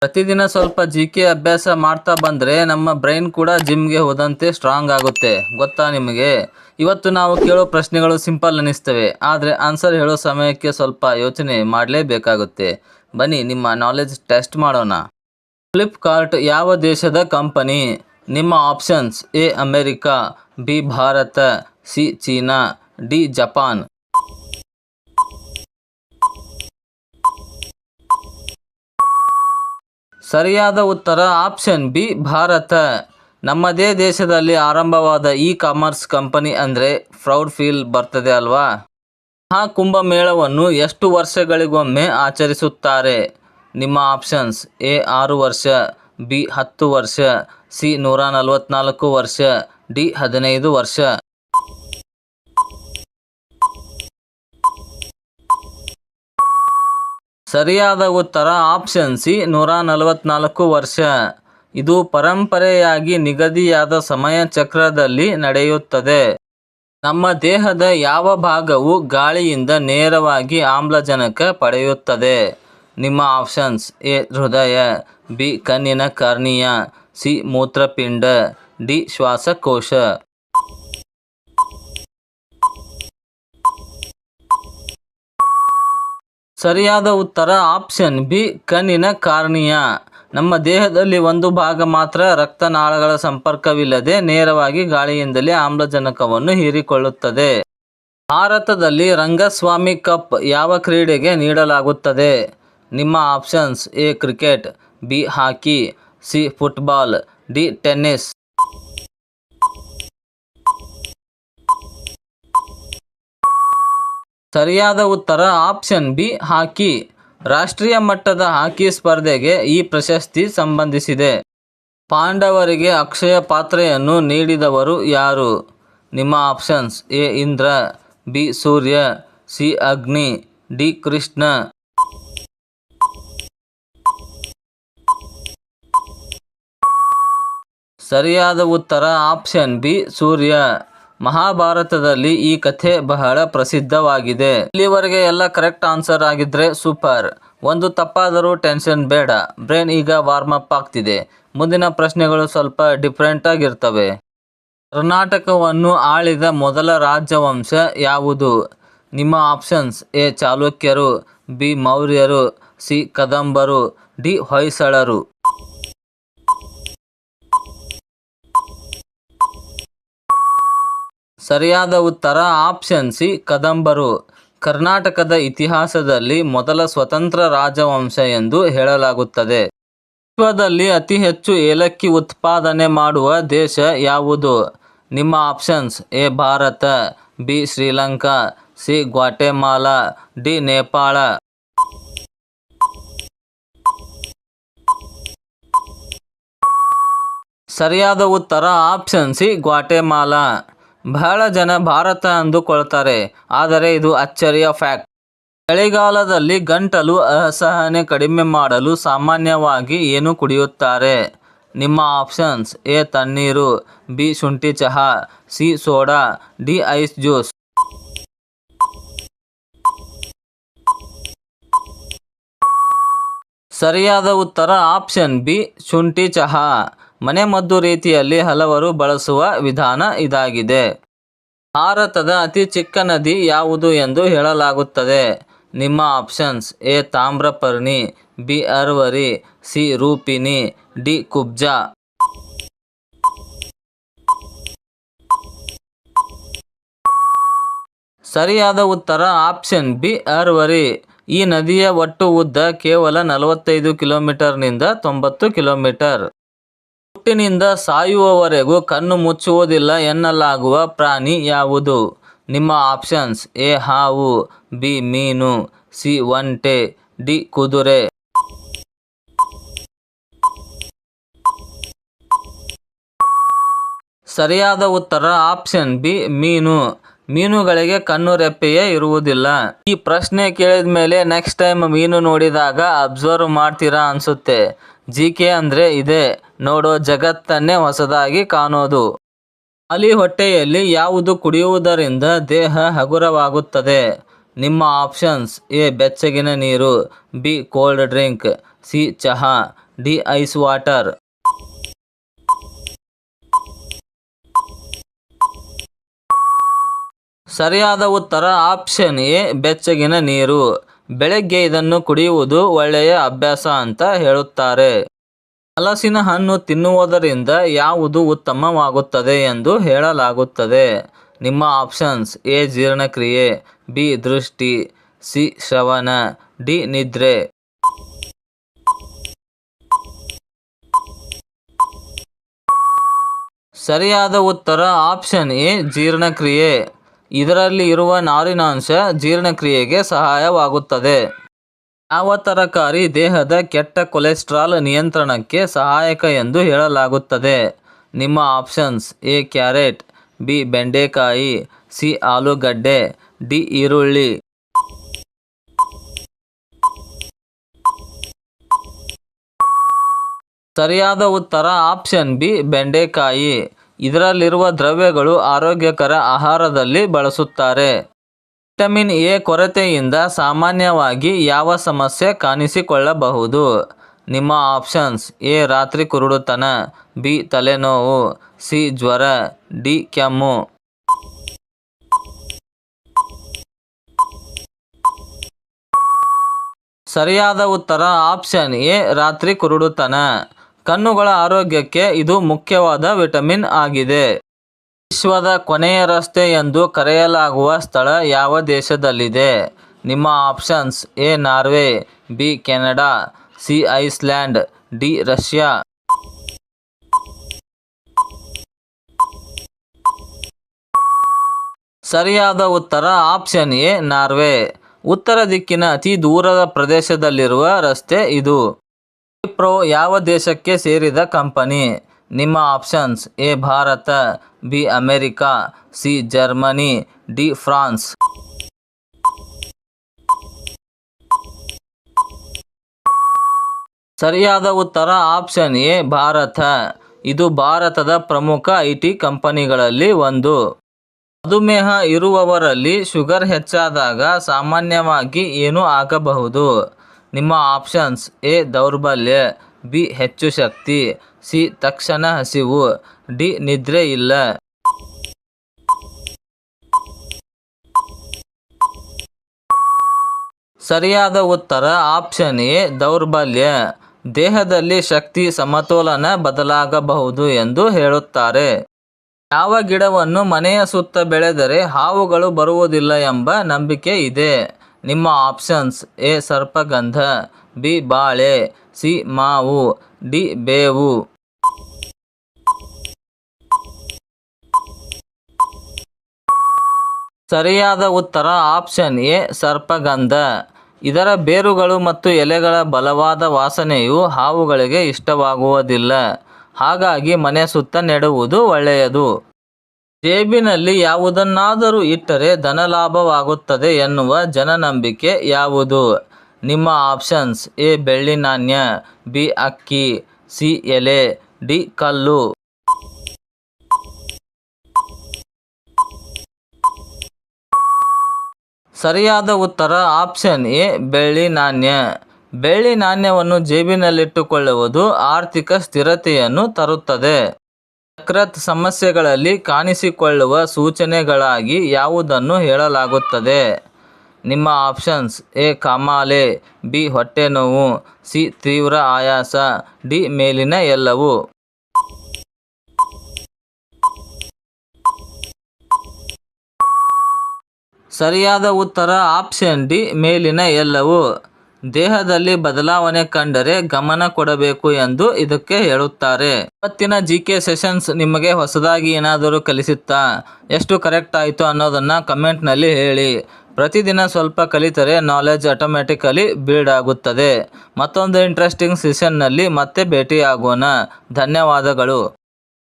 ಪ್ರತಿದಿನ ಸ್ವಲ್ಪ ಜಿಕೆ ಅಭ್ಯಾಸ ಮಾಡ್ತಾ ಬಂದರೆ ನಮ್ಮ ಬ್ರೈನ್ ಕೂಡ ಜಿಮ್ಗೆ ಹೋದಂತೆ ಸ್ಟ್ರಾಂಗ್ ಆಗುತ್ತೆ. ಗೊತ್ತಾ ನಿಮಗೆ? ಇವತ್ತು ನಾವು ಕೇಳೋ ಪ್ರಶ್ನೆಗಳು ಸಿಂಪಲ್ ಅನ್ನಿಸ್ತವೆ, ಆದರೆ ಆನ್ಸರ್ ಹೇಳೋ ಸಮಯಕ್ಕೆ ಸ್ವಲ್ಪ ಯೋಚನೆ ಮಾಡಲೇಬೇಕಾಗುತ್ತೆ. ಬನ್ನಿ ನಿಮ್ಮ ನಾಲೆಜ್ ಟೆಸ್ಟ್ ಮಾಡೋಣ. ಫ್ಲಿಪ್ಕಾರ್ಟ್ ಯಾವ ದೇಶದ ಕಂಪನಿ? ನಿಮ್ಮ options: A America, B Bharat, C China, D Japan. ಸರಿಯಾದ ಉತ್ತರ ಆಪ್ಷನ್ ಬಿ ಭಾರತ. ನಮ್ಮದೇ ದೇಶದಲ್ಲಿ ಆರಂಭವಾದ ಇ-ಕಾಮರ್ಸ್ ಕಂಪನಿ ಅಂದರೆ ಪ್ರೌಡ್ ಫೀಲ್ ಬರ್ತದೆ ಅಲ್ವಾ? ಮಹಾಕುಂಭಮೇಳವನ್ನು ಎಷ್ಟು ವರ್ಷಗಳಿಗೊಮ್ಮೆ ಆಚರಿಸುತ್ತಾರೆ? ನಿಮ್ಮ ಆಪ್ಷನ್ಸ್: ಎ 6 ವರ್ಷ, ಬಿ 10 ವರ್ಷ, ಸಿ 144 ವರ್ಷ, ಡಿ 15 ವರ್ಷ. ಸರಿಯಾದ ಉತ್ತರ ಆಪ್ಷನ್ ಸಿ 144 ವರ್ಷ. ಇದು ಪರಂಪರೆಯಾಗಿ ನಿಗದಿಯಾದ ಸಮಯ ಚಕ್ರದಲ್ಲಿ ನಡೆಯುತ್ತದೆ. ನಮ್ಮ ದೇಹದ ಯಾವ ಭಾಗವು ಗಾಳಿಯಿಂದ ನೇರವಾಗಿ ಆಮ್ಲಜನಕ ಪಡೆಯುತ್ತದೆ? ನಿಮ್ಮ ಆಪ್ಷನ್ಸ್: ಎ ಹೃದಯ, ಬಿ ಕಣ್ಣಿನ ಕಾರ್ನಿಯಾ, ಸಿ ಮೂತ್ರಪಿಂಡ, ಡಿ ಶ್ವಾಸಕೋಶ. ಸರಿಯಾದ ಉತ್ತರ ಆಪ್ಷನ್ ಬಿ ಕಣ್ಣಿನ ಕಾರ್ನಿಯಾ. ನಮ್ಮ ದೇಹದಲ್ಲಿ ಒಂದು ಭಾಗ ಮಾತ್ರ ರಕ್ತನಾಳಗಳ ಸಂಪರ್ಕವಿಲ್ಲದೆ ನೇರವಾಗಿ ಗಾಳಿಯಿಂದಲೇ ಆಮ್ಲಜನಕವನ್ನು ಹೀರಿಕೊಳ್ಳುತ್ತದೆ. ಭಾರತದಲ್ಲಿ ರಂಗಸ್ವಾಮಿ ಕಪ್ ಯಾವ ಕ್ರೀಡೆಗೆ ನೀಡಲಾಗುತ್ತದೆ? ನಿಮ್ಮ options: A cricket, B hockey, C football, D tennis. ಸರಿಯಾದ ಉತ್ತರ ಆಪ್ಷನ್ ಬಿ ಹಾಕಿ. ರಾಷ್ಟ್ರೀಯ ಮಟ್ಟದ ಹಾಕಿ ಸ್ಪರ್ಧೆಗೆ ಈ ಪ್ರಶಸ್ತಿ ಸಂಬಂಧಿಸಿದೆ. ಪಾಂಡವರಿಗೆ ಅಕ್ಷಯ ಪಾತ್ರೆಯನ್ನು ನೀಡಿದವರು ಯಾರು? ನಿಮ್ಮ options: A Indra, B Surya, C ಅಗ್ನಿ, ಡಿ ಕೃಷ್ಣ. ಸರಿಯಾದ ಉತ್ತರ ಆಪ್ಷನ್ ಬಿ ಸೂರ್ಯ. ಮಹಾಭಾರತದಲ್ಲಿ ಈ ಕಥೆ ಬಹಳ ಪ್ರಸಿದ್ಧವಾಗಿದೆ. ಇಲ್ಲಿವರೆಗೆ ಎಲ್ಲ ಕರೆಕ್ಟ್ ಆನ್ಸರ್ ಆಗಿದ್ರೆ ಸೂಪರ್. ಒಂದು ತಪ್ಪಾದರೂ ಟೆನ್ಷನ್ ಬೇಡ, ಬ್ರೈನ್ ಈಗ ವಾರ್ಮ್ ಅಪ್ ಆಗ್ತಿದೆ. ಮುಂದಿನ ಪ್ರಶ್ನೆಗಳು ಸ್ವಲ್ಪ ಡಿಫ್ರೆಂಟ್ ಆಗಿರ್ತವೆ. ಕರ್ನಾಟಕವನ್ನು ಆಳಿದ ಮೊದಲ ರಾಜವಂಶ ಯಾವುದು? ನಿಮ್ಮ ಆಪ್ಷನ್ಸ್: ಎ ಚಾಲುಕ್ಯರು, ಬಿ ಮೌರ್ಯರು, ಸಿ ಕದಂಬರು, ಡಿ ಹೊಯ್ಸಳರು. ಸರಿಯಾದ ಉತ್ತರ ಆಪ್ಷನ್ ಸಿ ಕದಂಬರು. ಕರ್ನಾಟಕದ ಇತಿಹಾಸದಲ್ಲಿ ಮೊದಲ ಸ್ವತಂತ್ರ ರಾಜವಂಶ ಎಂದು ಹೇಳಲಾಗುತ್ತದೆ. ವಿಶ್ವದಲ್ಲಿ ಅತಿ ಹೆಚ್ಚು ಏಲಕ್ಕಿ ಉತ್ಪಾದನೆ ಮಾಡುವ ದೇಶ ಯಾವುದು? ನಿಮ್ಮ options: A Bharat, B Sri Lanka, C Guatemala, D Nepal. ಸರಿಯಾದ ಉತ್ತರ ಆಪ್ಷನ್ ಸಿ ಗ್ವಾಟೆಮಾಲಾ. ಬಹಳ ಜನ ಭಾರತ ಅಂದುಕೊಳ್ತಾರೆ, ಆದರೆ ಇದು ಅಚ್ಚರಿಯ ಫ್ಯಾಕ್ಟ್. ಚಳಿಗಾಲದಲ್ಲಿ ಗಂಟಲು ಅಸಹನೆ ಕಡಿಮೆ ಮಾಡಲು ಸಾಮಾನ್ಯವಾಗಿ ಏನು ಕುಡಿಯುತ್ತಾರೆ? ನಿಮ್ಮ ಆಪ್ಷನ್ಸ್: ಎ ತಣ್ಣೀರು, ಬಿ ಶುಂಠಿ ಚಹಾ, C soda, D ice juice. ಸರಿಯಾದ ಉತ್ತರ ಆಪ್ಷನ್ ಬಿ ಶುಂಠಿ ಚಹಾ. ಮನೆಮದ್ದು ರೀತಿಯಲ್ಲಿ ಹಲವರು ಬಳಸುವ ವಿಧಾನ ಇದಾಗಿದೆ. ಭಾರತದ ಅತಿ ಚಿಕ್ಕ ನದಿ ಯಾವುದು ಎಂದು ಹೇಳಲಾಗುತ್ತದೆ? ನಿಮ್ಮ options: A Tamraparni, B Arvari, C Rupini, D Kubja. ಸರಿಯಾದ ಉತ್ತರ ಆಪ್ಷನ್ ಬಿ ಅರ್ವರಿ. ಈ ನದಿಯ ಒಟ್ಟು ಉದ್ದ ಕೇವಲ 45 ಕಿಲೋಮೀಟರ್ನಿಂದ 90 ಕಿಲೋಮೀಟರ್. ಹುಟ್ಟಿನಿಂದ ಸಾಯುವವರೆಗೂ ಕಣ್ಣು ಮುಚ್ಚುವುದಿಲ್ಲ ಎನ್ನಲಾಗುವ ಪ್ರಾಣಿ ಯಾವುದು? ನಿಮ್ಮ ಆಪ್ಷನ್ಸ್: ಎ ಹಾವು, ಬಿ ಮೀನು, ಸಿ ಒಂಟೆ, ಡಿ ಕುದುರೆ. ಸರಿಯಾದ ಉತ್ತರ ಆಪ್ಷನ್ ಬಿ ಮೀನು. ಮೀನುಗಳಿಗೆ ಕಣ್ಣು ರೆಪ್ಪೆಯೇ ಇರುವುದಿಲ್ಲ. ಈ ಪ್ರಶ್ನೆ ಕೇಳಿದ ಮೇಲೆ ನೆಕ್ಸ್ಟ್ ಟೈಮ್ ಮೀನು ನೋಡಿದಾಗ ಅಬ್ಸರ್ವ್ ಮಾಡ್ತೀರಾ ಅನ್ಸುತ್ತೆ. ಜಿಕೆ ಅಂದರೆ ಇದೆ, ನೋಡೋ ಜಗತ್ತನ್ನೇ ಹೊಸದಾಗಿ ಕಾಣೋದು. ಖಾಲಿ ಹೊಟ್ಟೆಯಲ್ಲಿ ಯಾವುದು ಕುಡಿಯುವುದರಿಂದ ದೇಹ ಹಗುರವಾಗುತ್ತದೆ? ನಿಮ್ಮ ಆಪ್ಷನ್ಸ್: ಎ ಬೆಚ್ಚಗಿನ ನೀರು, ಬಿ ಕೋಲ್ಡ್ ಡ್ರಿಂಕ್, ಸಿ ಚಹಾ, ಡಿ ಐಸ್ ವಾಟರ್. ಸರಿಯಾದ ಉತ್ತರ ಆಪ್ಷನ್ ಎ ಬೆಚ್ಚಗಿನ ನೀರು. ಬೆಳಗ್ಗೆ ಇದನ್ನು ಕುಡಿಯುವುದು ಒಳ್ಳೆಯ ಅಭ್ಯಾಸ ಅಂತ ಹೇಳುತ್ತಾರೆ. ಹಲಸಿನ ಹಣ್ಣು ತಿನ್ನುವುದರಿಂದ ಯಾವುದು ಉತ್ತಮವಾಗುತ್ತದೆ ಎಂದು ಹೇಳಲಾಗುತ್ತದೆ? ನಿಮ್ಮ ಆಪ್ಷನ್ಸ್: ಎ ಜೀರ್ಣಕ್ರಿಯೆ, ಬಿ ದೃಷ್ಟಿ, ಸಿ ಶ್ರವಣ, ಡಿ ನಿದ್ರೆ. ಸರಿಯಾದ ಉತ್ತರ ಆಪ್ಷನ್ ಎ ಜೀರ್ಣಕ್ರಿಯೆ. ಇದರಲ್ಲಿ ಇರುವ ನಾರಿನಾಂಶ ಜೀರ್ಣಕ್ರಿಯೆಗೆ ಸಹಾಯವಾಗುತ್ತದೆ. ಯಾವ ತರಕಾರಿ ದೇಹದ ಕೆಟ್ಟ ಕೊಲೆಸ್ಟ್ರಾಲ್ ನಿಯಂತ್ರಣಕ್ಕೆ ಸಹಾಯಕ ಎಂದು ಹೇಳಲಾಗುತ್ತದೆ? ನಿಮ್ಮ ಆಪ್ಷನ್ಸ್: ಎ ಕ್ಯಾರೆಟ್, ಬಿ ಬೆಂಡೆಕಾಯಿ, ಸಿ ಆಲೂಗಡ್ಡೆ, ಡಿ ಈರುಳ್ಳಿ. ಸರಿಯಾದ ಉತ್ತರ ಆಪ್ಷನ್ ಬಿ ಬೆಂಡೆಕಾಯಿ. ಇದರಲ್ಲಿರುವ ದ್ರವ್ಯಗಳು ಆರೋಗ್ಯಕರ ಆಹಾರದಲ್ಲಿ ಬಳಸುತ್ತಾರೆ. ವಿಟಮಿನ್ ಎ ಕೊರತೆಯಿಂದ ಸಾಮಾನ್ಯವಾಗಿ ಯಾವ ಸಮಸ್ಯೆ ಕಾಣಿಸಿಕೊಳ್ಳಬಹುದು? ನಿಮ್ಮ ಆಪ್ಷನ್ಸ್: ಎ ರಾತ್ರಿ ಕುರುಡುತನ, ಬಿ ತಲೆನೋವು, ಸಿ ಜ್ವರ, ಡಿ ಕೆಮ್ಮು. ಸರಿಯಾದ ಉತ್ತರ ಆಪ್ಷನ್ ಎ ರಾತ್ರಿ ಕುರುಡುತನ. ಕಣ್ಣುಗಳ ಆರೋಗ್ಯಕ್ಕೆ ಇದು ಮುಖ್ಯವಾದ ವಿಟಮಿನ್ ಆಗಿದೆ. ವಿಶ್ವದ ಕೊನೆಯ ರಸ್ತೆ ಎಂದು ಕರೆಯಲಾಗುವ ಸ್ಥಳ ಯಾವ ದೇಶದಲ್ಲಿದೆ? ನಿಮ್ಮ options: A Norway, B Canada, C Iceland, D Russia. ಸರಿಯಾದ ಉತ್ತರ ಆಪ್ಷನ್ ಎ ನಾರ್ವೆ. ಉತ್ತರ ದಿಕ್ಕಿನ ಅತಿ ದೂರದ ಪ್ರದೇಶದಲ್ಲಿರುವ ರಸ್ತೆ ಇದು. ವಿಪ್ರೋ ಯಾವ ದೇಶಕ್ಕೆ ಸೇರಿದ ಕಂಪನಿ? ನಿಮ್ಮ options: A Bharat, B America, C Germany, D France. ಸರಿಯಾದ ಉತ್ತರ ಆಪ್ಷನ್ ಎ ಭಾರತ. ಇದು ಭಾರತದ ಪ್ರಮುಖ ಐಟಿ ಕಂಪನಿಗಳಲ್ಲಿ ಒಂದು. ಮಧುಮೇಹ ಇರುವವರಲ್ಲಿ ಶುಗರ್ ಹೆಚ್ಚಾದಾಗ ಸಾಮಾನ್ಯವಾಗಿ ಏನು ಆಗಬಹುದು? ನಿಮ್ಮ ಆಪ್ಷನ್ಸ್: ಎ ದೌರ್ಬಲ್ಯ, ಬಿ ಹೆಚ್ಚು ಶಕ್ತಿ, ಸಿ ತಕ್ಷಣ ಹಸಿವು, ಡಿ ನಿದ್ರೆ ಇಲ್ಲ. ಸರಿಯಾದ ಉತ್ತರ ಆಪ್ಷನ್ ಎ ದೌರ್ಬಲ್ಯ. ದೇಹದಲ್ಲಿ ಶಕ್ತಿ ಸಮತೋಲನ ಬದಲಾಗಬಹುದು ಎಂದು ಹೇಳುತ್ತಾರೆ. ಯಾವ ಗಿಡವನ್ನು ಮನೆಯ ಸುತ್ತ ಬೆಳೆದರೆ ಹಾವುಗಳು ಬರುವುದಿಲ್ಲ ಎಂಬ ನಂಬಿಕೆ ಇದೆ? ನಿಮ್ಮ ಆಪ್ಷನ್ಸ್: ಎ ಸರ್ಪಗಂಧ, ಬಿ ಬಾಳೆ, ಸಿ ಮಾವು, ಡಿ ಬೇವು. ಸರಿಯಾದ ಉತ್ತರ ಆಪ್ಷನ್ ಎ ಸರ್ಪಗಂಧ. ಇದರ ಬೇರುಗಳು ಮತ್ತು ಎಲೆಗಳ ಬಲವಾದ ವಾಸನೆಯು ಹಾವುಗಳಿಗೆ ಇಷ್ಟವಾಗುವುದಿಲ್ಲ. ಹಾಗಾಗಿ ಮನೆ ಸುತ್ತ ನೆಡುವುದು ಒಳ್ಳೆಯದು. ಜೇಬಿನಲ್ಲಿ ಯಾವುದನ್ನಾದರೂ ಇಟ್ಟರೆ ಧನಲಾಭವಾಗುತ್ತದೆ ಎನ್ನುವ ಜನನಂಬಿಕೆ ಯಾವುದು? ನಿಮ್ಮ ಆಪ್ಷನ್ಸ್: ಎ ಬೆಳ್ಳಿ ನಾಣ್ಯ, ಬಿ ಅಕ್ಕಿ, ಸಿ ಎಲೆ, ಡಿ ಕಲ್ಲು. ಸರಿಯಾದ ಉತ್ತರ ಆಪ್ಷನ್ ಎ ಬೆಳ್ಳಿ ನಾಣ್ಯ. ಬೆಳ್ಳಿ ನಾಣ್ಯವನ್ನು ಜೇಬಿನಲ್ಲಿಟ್ಟುಕೊಳ್ಳುವುದು ಆರ್ಥಿಕ ಸ್ಥಿರತೆಯನ್ನು ತರುತ್ತದೆ. ಯಕೃತ್ ಸಮಸ್ಯೆಗಳಲ್ಲಿ ಕಾಣಿಸಿಕೊಳ್ಳುವ ಸೂಚನೆಗಳಾಗಿ ಯಾವುದನ್ನು ಹೇಳಲಾಗುತ್ತದೆ? ನಿಮ್ಮ ಆಪ್ಷನ್ಸ್: ಎ ಕಾಮಾಲೆ, ಬಿ ಹೊಟ್ಟೆನೋವು, ಸಿ ತೀವ್ರ ಆಯಾಸ, ಡಿ ಮೇಲಿನ ಎಲ್ಲವು. ಸರಿಯಾದ ಉತ್ತರ ಆಪ್ಷನ್ ಡಿ ಮೇಲಿನ ಎಲ್ಲವು. ದೇಹದಲ್ಲಿ ಬದಲಾವಣೆ ಕಂಡರೆ ಗಮನ ಕೊಡಬೇಕು ಎಂದು ಇದಕ್ಕೆ ಹೇಳುತ್ತಾರೆ. ಇವತ್ತಿನ ಜಿಕೆ ಸೆಷನ್ಸ್ ನಿಮಗೆ ಹೊಸದಾಗಿ ಏನಾದರೂ ಕಲಿಸುತ್ತಾ? ಎಷ್ಟು ಕರೆಕ್ಟ್ ಆಯಿತು ಅನ್ನೋದನ್ನು ಕಮೆಂಟ್ನಲ್ಲಿ ಹೇಳಿ. ಪ್ರತಿದಿನ ಸ್ವಲ್ಪ ಕಲಿತರೆ ನಾಲೆಜ್ ಆಟೋಮ್ಯಾಟಿಕಲಿ ಬಿಲ್ಡ್ ಆಗುತ್ತದೆ. ಮತ್ತೊಂದು ಇಂಟ್ರೆಸ್ಟಿಂಗ್ ಸೆಷನ್ನಲ್ಲಿ ಮತ್ತೆ ಭೇಟಿಯಾಗೋಣ. ಧನ್ಯವಾದಗಳು.